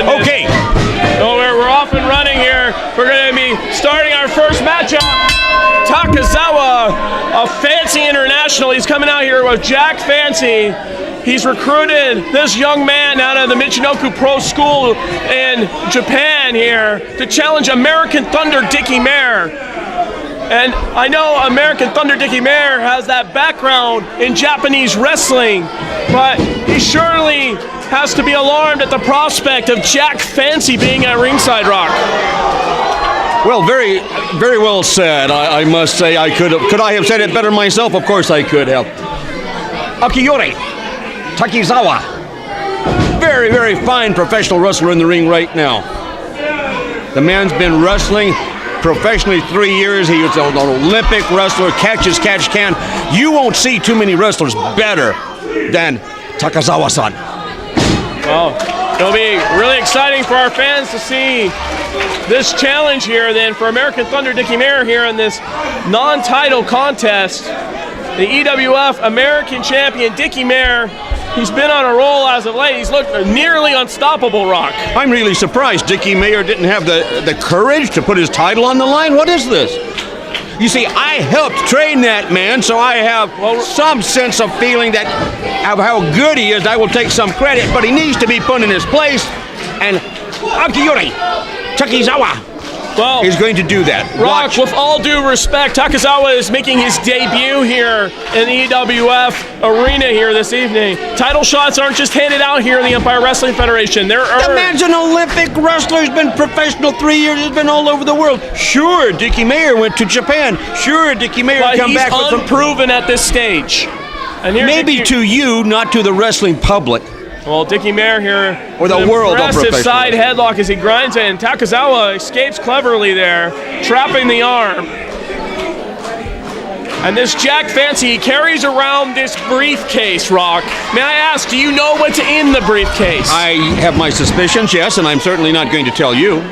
Okay. So we're off and running here. We're going to be starting our first matchup. Takizawa, a Fancy international. He's coming out here with Jack Fancy. He's recruited this young man out of the Michinoku Pro School in Japan here to challenge American Thunder Dicky Mayer. And I know American Thunder Dicky Mayer has that background in Japanese wrestling, but he surely has to be alarmed at the prospect of Jack Fancy being at ringside, Rock. Well, very, very well said. I must say, could I have said it better myself? Of course I could have. Akiyori Takizawa, very, very fine professional wrestler in the ring right now. The man's been wrestling professionally 3 years. He was an Olympic wrestler, catch as catch can. You won't see too many wrestlers better than Takizawa-san. Well, it'll be really exciting for our fans to see this challenge here then for American Thunder Dicky Mayer here in this non-title contest. The EWF American Champion Dicky Mayer, he's been on a roll as of late. He's looked nearly unstoppable, Rock. I'm really surprised Dicky Mayer didn't have the courage to put his title on the line. What is this? You see, I helped train that man, so I have some sense of feeling that of how good he is. I will take some credit, but he needs to be put in his place. And Akiyori Takizawa is going to do that. Rock, with all due respect, Takizawa is making his debut here in the EWF arena here this evening. Title shots aren't just handed out here in the Empire Wrestling Federation. The man's an Olympic wrestler. He's been professional 3 years. He's been all over the world. Sure, Dicky Mayer went to Japan. Sure, Dicky Mayer come back with some... unproven at this stage. And maybe to you, not to the wrestling public. Well, Dicky Mayer here, or the world of impressive side headlock as he grinds it, and Takizawa escapes cleverly there, trapping the arm. And this Jack Fancy, he carries around this briefcase, Rock. May I ask, do you know what's in the briefcase? I have my suspicions, yes, and I'm certainly not going to tell you.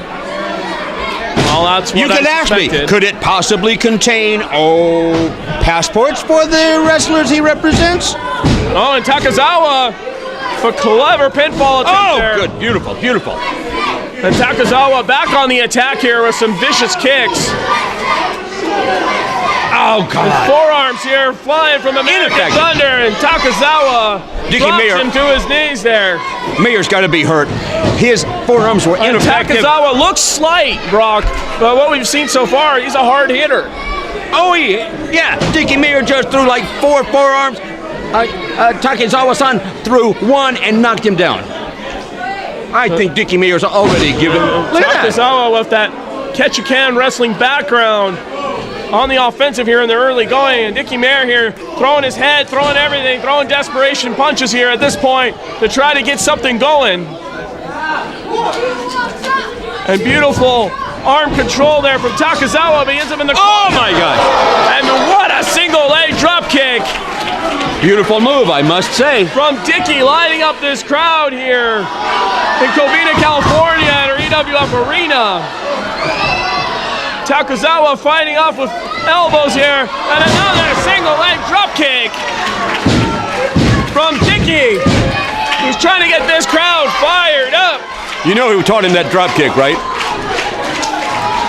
Well, that's what you can ask me, could it possibly contain, passports for the wrestlers he represents? Oh, and Takizawa, for clever pinfall attempt there. Good, beautiful, beautiful. And Takizawa back on the attack here with some vicious kicks. Oh, God. His forearms here flying from American Thunder, and Takizawa drops him to his knees there. Mayer's got to be hurt. His forearms were ineffective. Takizawa looks slight, Brock, but what we've seen so far, he's a hard hitter. Oh, yeah. Dicky Mayer just threw like 4 forearms. Takizawa-san threw one and knocked him down. I think Dicky Mayer's already given... Takizawa with that catch-you-can wrestling background on the offensive here in the early going, and Dicky Mayer here throwing his head, throwing everything, throwing desperation punches here at this point to try to get something going. And beautiful arm control there from Takizawa, but he ends up in the corner. Oh my God! And what a single leg drop kick! Beautiful move, I must say. From Dicky, lighting up this crowd here in Covina, California at our EWF arena. Takizawa fighting off with elbows here, and another single leg drop kick from Dicky. He's trying to get this crowd fired up. You know who taught him that drop kick, right?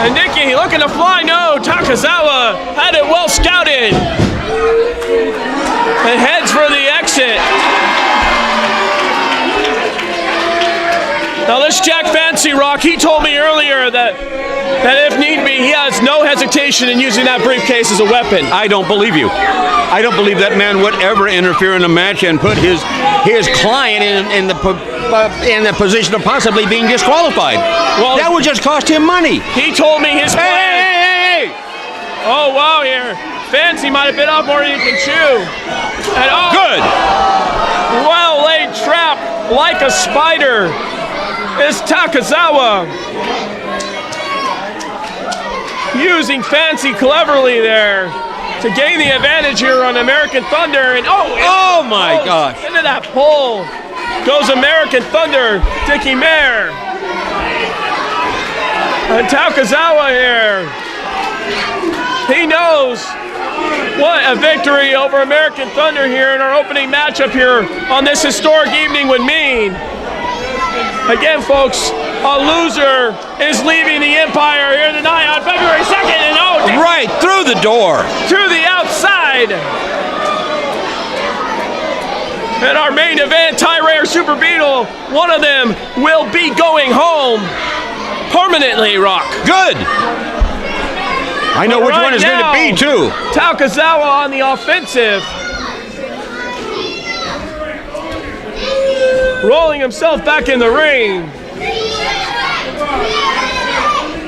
And Dicky looking to fly. No, Takizawa had it well scouted. And heads for the exit. Now this Jack Fancy, Rock, he told me earlier that if need be, he has no hesitation in using that briefcase as a weapon. I don't believe you. I don't believe that man would ever interfere in a match and put his client in the position of possibly being disqualified. Well, that would just cost him money. He told me his plan. Hey! Oh, wow, here. Fancy might have bit off more than he can chew. And good. Well laid trap like a spider is Takizawa. Using Fancy cleverly there to gain the advantage here on American Thunder. And oh my gosh. Into that pole goes American Thunder, Dicky Mayer. And Takizawa here. He knows what a victory over American Thunder here in our opening matchup here on this historic evening would mean. Again, folks, a loser is leaving the Empire here tonight on February 2nd, and right through the door. To the outside. And our main event, Ty-Ray or Super Beetle, one of them will be going home permanently, Rock. Good. I know which one it's going to be, too. Takizawa on the offensive. Rolling himself back in the ring.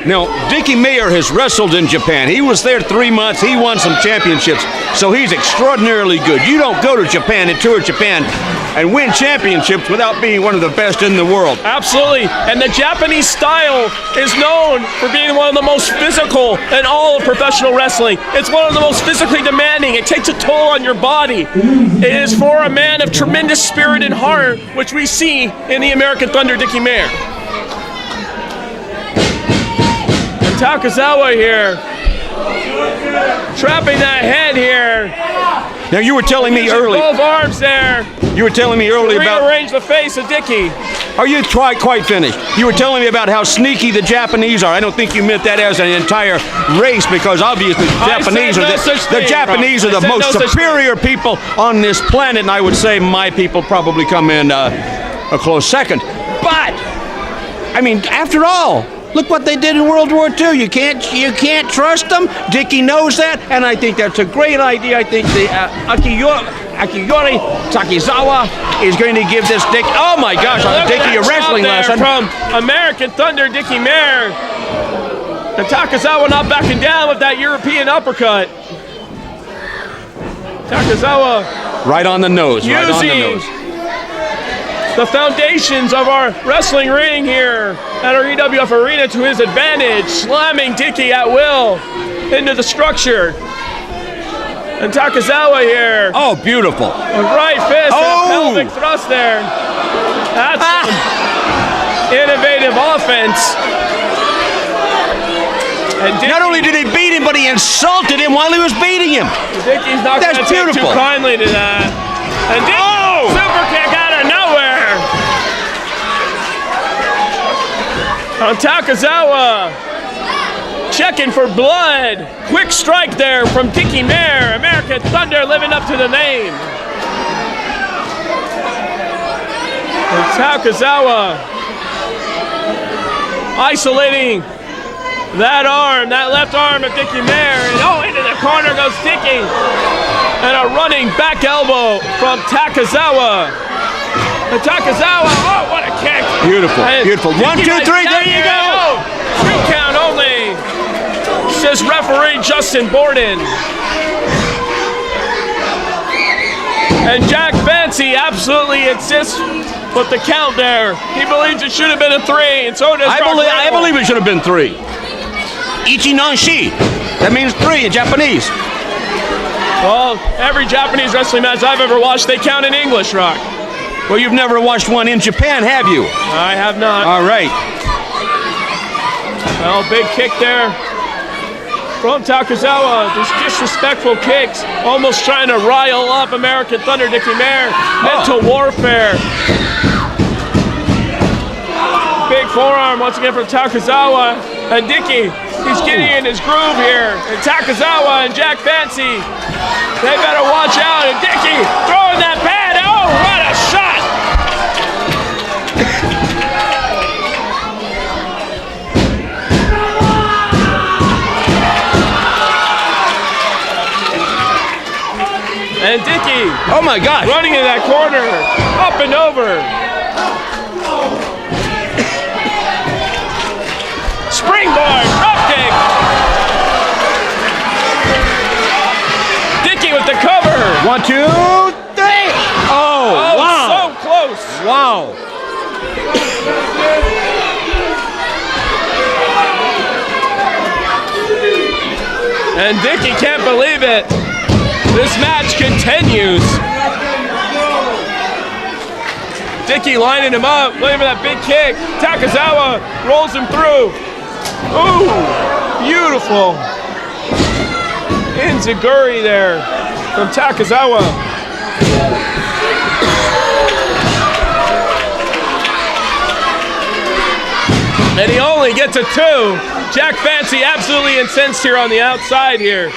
Now, Dicky Mayer has wrestled in Japan. He was there 3 months. He won some championships, so he's extraordinarily good. You don't go to Japan and tour Japan and win championships without being one of the best in the world. Absolutely, and the Japanese style is known for being one of the most physical in all of professional wrestling. It's one of the most physically demanding. It takes a toll on your body. It is for a man of tremendous spirit and heart, which we see in the American Thunder, Dicky Mayer. Takizawa here, trapping that head here. Now you were telling me earlier. Both arms there. You were telling me earlier about. Rearrange the face of Dicky. Are you quite finished? You were telling me about how sneaky the Japanese are. I don't think you meant that as an entire race, because obviously the Japanese are the most superior people on this planet, and I would say my people probably come in a close second. But I mean, after all, look what they did in World War II. You can't trust them. Dicky knows that, and I think that's a great idea. I think the Akiyori Takizawa is going to give this Dicky. Oh my gosh, Dicky a wrestling lesson from American Thunder, Dicky Mayer. And Takizawa not backing down with that European uppercut. Takizawa right on the nose. Right on the nose. The foundations of our wrestling ring here at our EWF arena to his advantage, slamming Dicky at will into the structure. And Takizawa here. Oh, beautiful. A right fist and a pelvic thrust there. That's some innovative offense. And not only did he beat him, but he insulted him while he was beating him. Dicky's not going to take too kindly to that. And Dicky, super kick out of nowhere. Takizawa checking for blood. Quick strike there from Dicky Mayer. American Thunder living up to the name. And Takizawa isolating that arm, that left arm of Dicky Mayer. And into the corner goes Dicky. And a running back elbow from Takizawa. And Takizawa, what a kick. Beautiful, beautiful. 1, 2, 3, there you go. 2 count only, says referee Justin Borden. And Jack Fancy absolutely insists with the count there. He believes it should have been a 3, and so does I believe it should have been 3. Ichi non shi. That means 3 in Japanese. Well, every Japanese wrestling match I've ever watched, they count in English, Rock. Well, you've never watched one in Japan, have you? I have not. All right. Well, big kick there from Takizawa. These disrespectful kicks, almost trying to rile up American Thunder, Dicky Mayer. Mental warfare. Big forearm once again from Takizawa. And Dicky, he's getting in his groove here. And Takizawa and Jack Fancy, they better watch out. And Dicky throwing that pad. Oh, what a shot! And Dicky, oh my gosh, running in that corner, up and over. Springboard, drop kick. Dicky with the cover. 1, 2, 3. Oh, wow. So close. Wow. And Dicky can't believe it. This match continues. Dicky lining him up, looking for that big kick. Takizawa rolls him through. Ooh, beautiful. Enziguri there from Takizawa. And he only gets a 2. Jack Fancy absolutely incensed here on the outside here.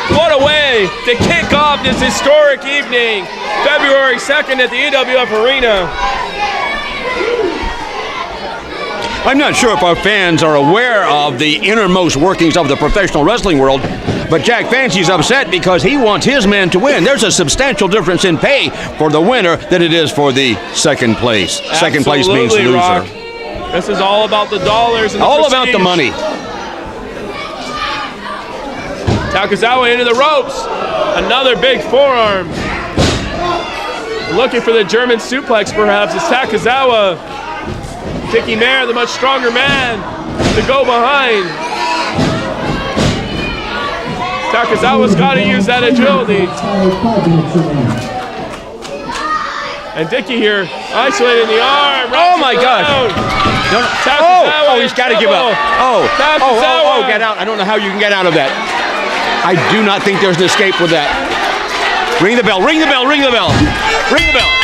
What a way to kick off this historic evening. February 2nd at the EWF Arena. I'm not sure if our fans are aware of the innermost workings of the professional wrestling world, but Jack Fancy's upset because he wants his man to win. There's a substantial difference in pay for the winner than it is for the second place. Second place means loser. Rock. This is all about the dollars and the all prestige. about the money. Takizawa into the ropes. Another big forearm. Looking for the German suplex perhaps. It's Takizawa. Dicky Mayer, the much stronger man, to go behind. Takizawa's got to use that agility. And Dicky here, isolating the arm. Oh my God. Oh, he's got to give up. Oh, get out. I don't know how you can get out of that. I do not think there's an escape with that. Ring the bell, ring the bell, ring the bell. Ring the bell.